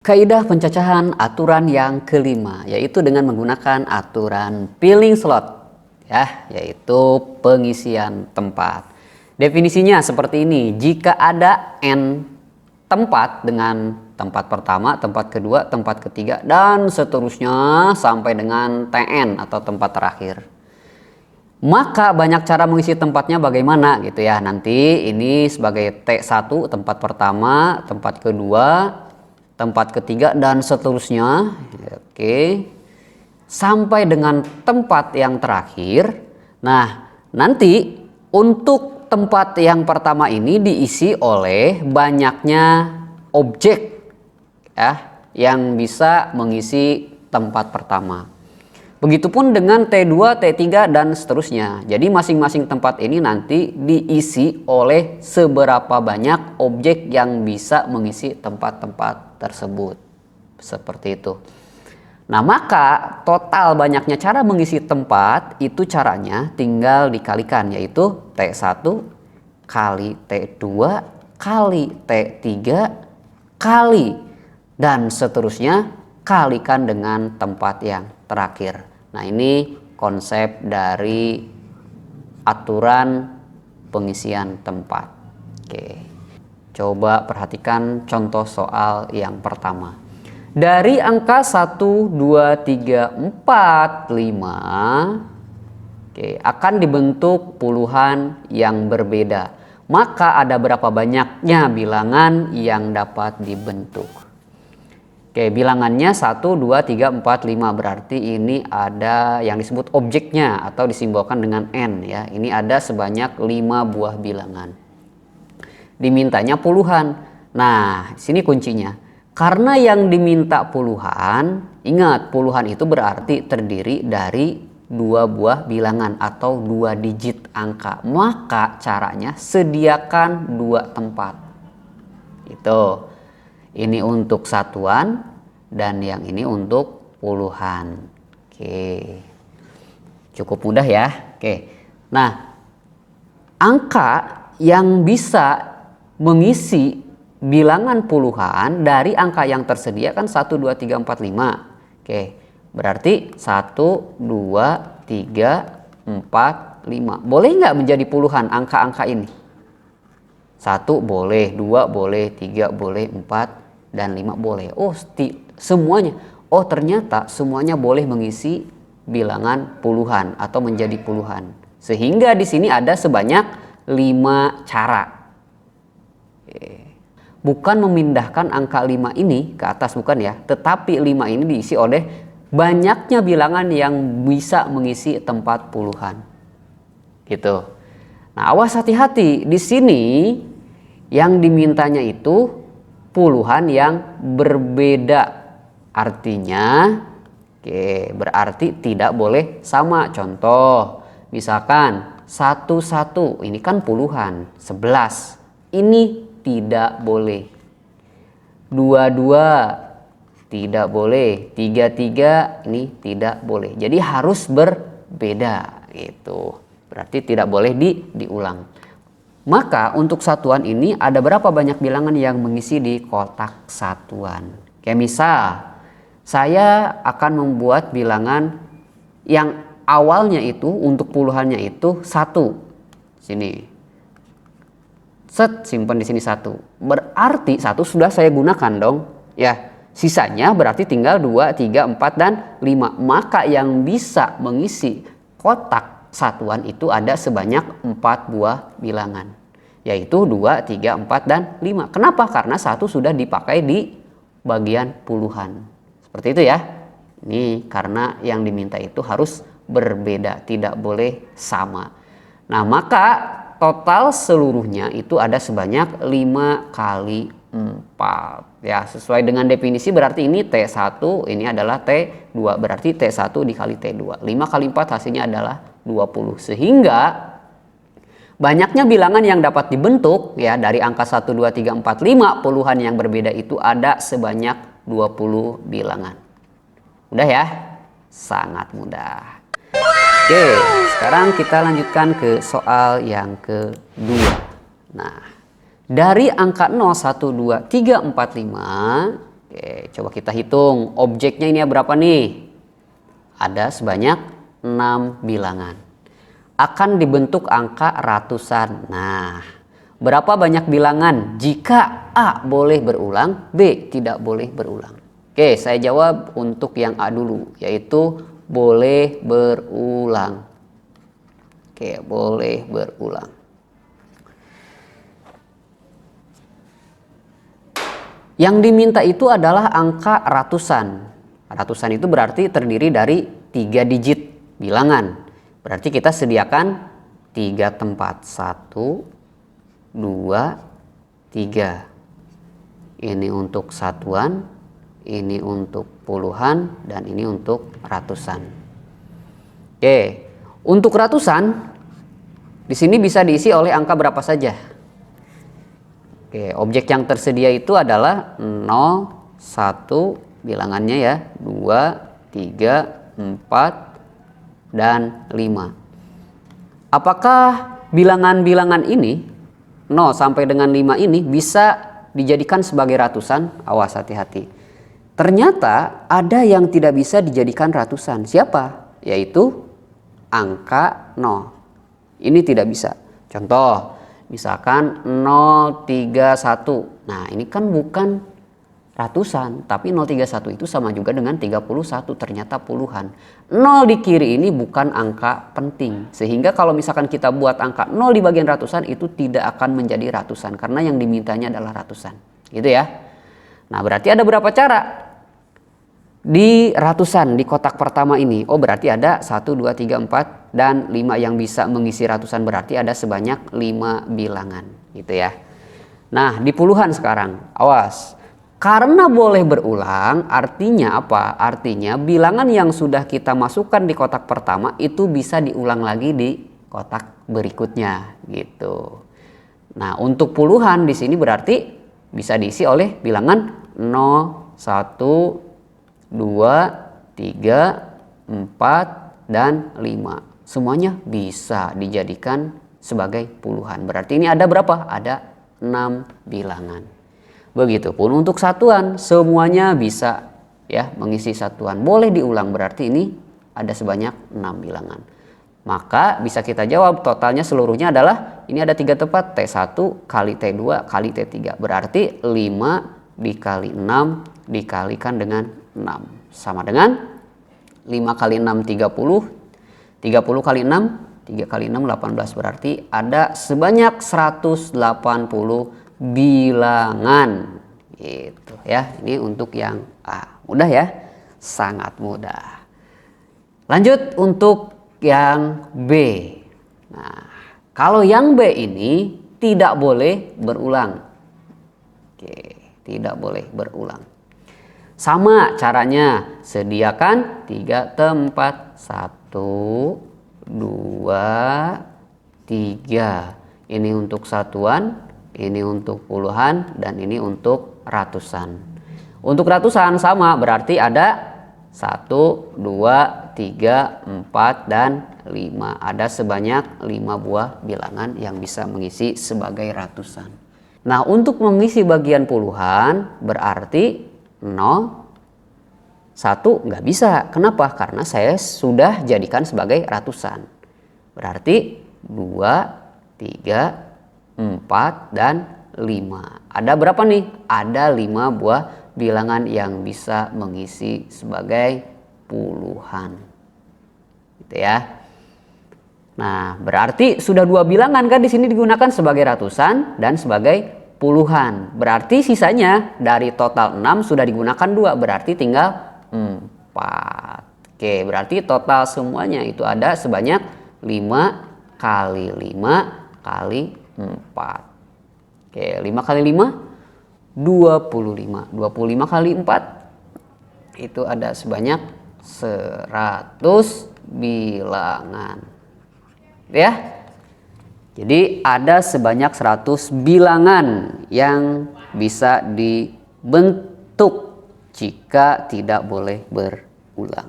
Kaidah pencacahan aturan yang kelima, yaitu dengan menggunakan aturan filling slot, ya, yaitu pengisian tempat. Definisinya seperti ini: jika ada n tempat dengan tempat pertama, tempat kedua, tempat ketiga, dan seterusnya sampai dengan Tn atau tempat terakhir, maka banyak cara mengisi tempatnya bagaimana gitu ya. Nanti ini sebagai T1 tempat pertama, tempat kedua, tempat ketiga, dan seterusnya. Oke, sampai dengan tempat yang terakhir. Nah, nanti untuk tempat yang pertama ini diisi oleh banyaknya objek ya yang bisa mengisi tempat pertama. Begitupun dengan T2, T3, dan seterusnya. Jadi masing-masing tempat ini nanti diisi oleh seberapa banyak objek yang bisa mengisi tempat-tempat tersebut. Seperti itu. Nah, maka total banyaknya cara mengisi tempat itu caranya tinggal dikalikan, yaitu T1 kali T2 kali T3 kali dan seterusnya kalikan dengan tempat yang terakhir. Nah, ini konsep dari aturan pengisian tempat. Oke. Coba perhatikan contoh soal yang pertama. Dari angka 1, 2, 3, 4, 5 akan dibentuk puluhan yang berbeda. Maka ada berapa banyaknya bilangan yang dapat dibentuk? Bilangannya 1, 2, 3, 4, 5, berarti ini ada yang disebut objeknya atau disimbolkan dengan N ya. Ini ada sebanyak 5 buah bilangan. Dimintanya puluhan. Nah, sini kuncinya. Karena yang diminta puluhan, ingat puluhan itu berarti terdiri dari 2 buah bilangan atau 2 digit angka. Maka caranya sediakan 2 tempat. Itu. Ini untuk satuan dan yang ini untuk puluhan. Oke. Cukup mudah ya. Oke. Nah, angka yang bisa mengisi bilangan puluhan dari angka yang tersedia kan 1, 2, 3, 4, 5. Oke. Berarti 1, 2, 3, 4, 5. Boleh nggak menjadi puluhan angka-angka ini? 1 boleh, 2 boleh, 3 boleh, 4 dan 5 boleh. Oh, semuanya. Oh, ternyata semuanya boleh mengisi bilangan puluhan atau menjadi puluhan. Sehingga di sini ada sebanyak 5 cara. Bukan memindahkan angka 5 ini ke atas, bukan ya. Tetapi 5 ini diisi oleh banyaknya bilangan yang bisa mengisi tempat puluhan. Gitu. Nah, awas hati-hati. Di sini yang dimintanya itu puluhan yang berbeda. Artinya, berarti tidak boleh sama. Contoh, misalkan 1, 1, ini kan puluhan, 11. Ini tidak boleh. 2, 2, tidak boleh. 3, 3, ini tidak boleh. Jadi harus berbeda gitu. Berarti tidak boleh diulang. Maka untuk satuan ini ada berapa banyak bilangan yang mengisi di kotak satuan. Kayak misal, saya akan membuat bilangan yang awalnya itu untuk puluhannya itu 1. Sini. Set, simpan di sini 1. Berarti 1 sudah saya gunakan dong. Ya, sisanya berarti tinggal 2, 3, 4, dan 5. Maka yang bisa mengisi kotak satuan itu ada sebanyak 4 buah bilangan, yaitu 2, 3, 4, dan 5. Kenapa? Karena 1 sudah dipakai di bagian puluhan. Seperti itu ya. Ini karena yang diminta itu harus berbeda, tidak boleh sama. Nah, maka total seluruhnya itu ada sebanyak 5 kali 4. Ya, sesuai dengan definisi berarti ini T1, ini adalah T2. Berarti T1 dikali T2. 5 kali 4 hasilnya adalah 20. Sehingga banyaknya bilangan yang dapat dibentuk ya dari angka 1, 2, 3, 4, 5 puluhan yang berbeda itu ada sebanyak 20 bilangan. Mudah ya? Sangat mudah. Oke, sekarang kita lanjutkan ke soal yang kedua. Nah, dari angka 0, 1, 2, 3, 4, 5 Oke, coba kita hitung. Objeknya ini berapa nih? Ada sebanyak 6 bilangan. Akan dibentuk angka ratusan. Nah, berapa banyak bilangan jika A boleh berulang, B tidak boleh berulang? Oke, saya jawab untuk yang A dulu, yaitu boleh berulang. Oke, boleh berulang. Yang diminta itu adalah angka ratusan. Ratusan itu berarti terdiri dari 3 digit bilangan. Berarti kita sediakan 3 tempat. 1, 2, 3. Ini untuk satuan, ini untuk puluhan, dan ini untuk ratusan. Oke, untuk ratusan di sini bisa diisi oleh angka berapa saja. Oke, objek yang tersedia itu adalah 0, 1, bilangannya ya, 2, 3, 4, dan 5. Apakah bilangan-bilangan ini 0 sampai dengan 5 ini bisa dijadikan sebagai ratusan? Awas, hati-hati. Ternyata ada yang tidak bisa dijadikan ratusan. Siapa? Yaitu angka 0. Ini tidak bisa. Contoh, misalkan 031. Nah, ini kan bukan ratusan, tapi 031 itu sama juga dengan 31, ternyata puluhan. 0 di kiri ini bukan angka penting, sehingga kalau misalkan kita buat angka 0 di bagian ratusan itu tidak akan menjadi ratusan, karena yang dimintanya adalah ratusan, gitu ya. Nah, berarti ada berapa cara di ratusan di kotak pertama ini? Oh, berarti ada 1, 2, 3, 4, dan 5 yang bisa mengisi ratusan, berarti ada sebanyak 5 bilangan, gitu ya. Nah, di puluhan sekarang, awas. Karena boleh berulang, artinya apa? Artinya bilangan yang sudah kita masukkan di kotak pertama itu bisa diulang lagi di kotak berikutnya, gitu. Nah, untuk puluhan di sini berarti bisa diisi oleh bilangan 0, 1, 2, 3, 4, dan 5. Semuanya bisa dijadikan sebagai puluhan. Berarti ini ada berapa? Ada 6 bilangan. Begitupun untuk satuan, semuanya bisa ya mengisi satuan. Boleh diulang, berarti ini ada sebanyak 6 bilangan. Maka bisa kita jawab totalnya seluruhnya adalah ini ada 3 tempat, T1 kali T2 kali T3. Berarti 5 dikali 6 dikalikan dengan 6. Sama dengan 5 kali 6 30, 30 kali 6, 3 kali 6 18. Berarti ada sebanyak 180 bilangan, gitu ya. Ini untuk yang A. Mudah ya, sangat mudah. Lanjut untuk yang B. Nah, kalau yang B ini tidak boleh berulang. Oke, tidak boleh berulang. Sama caranya, sediakan 3 tempat. 1, 2, 3. Ini untuk satuan, ini untuk puluhan, dan ini untuk ratusan. Untuk ratusan sama, berarti ada 1, 2, 3, 4, dan 5. Ada sebanyak 5 buah bilangan yang bisa mengisi sebagai ratusan. Nah, untuk mengisi bagian puluhan berarti 0, 1 nggak bisa. Kenapa? Karena saya sudah jadikan sebagai ratusan. Berarti 2, 3, 4, dan 5. Ada berapa nih? Ada 5 buah bilangan yang bisa mengisi sebagai puluhan, gitu ya. Nah, berarti sudah 2 bilangan kan di sini digunakan sebagai ratusan dan sebagai puluhan. Berarti sisanya dari total 6 sudah digunakan 2, berarti tinggal 4. Oke, berarti total semuanya itu ada sebanyak 5 kali 5 kali 4. Oke, 5 kali 5 25. 25 kali 4 itu ada sebanyak 100 bilangan. Ya. Jadi ada sebanyak 100 bilangan yang bisa dibentuk jika tidak boleh berulang.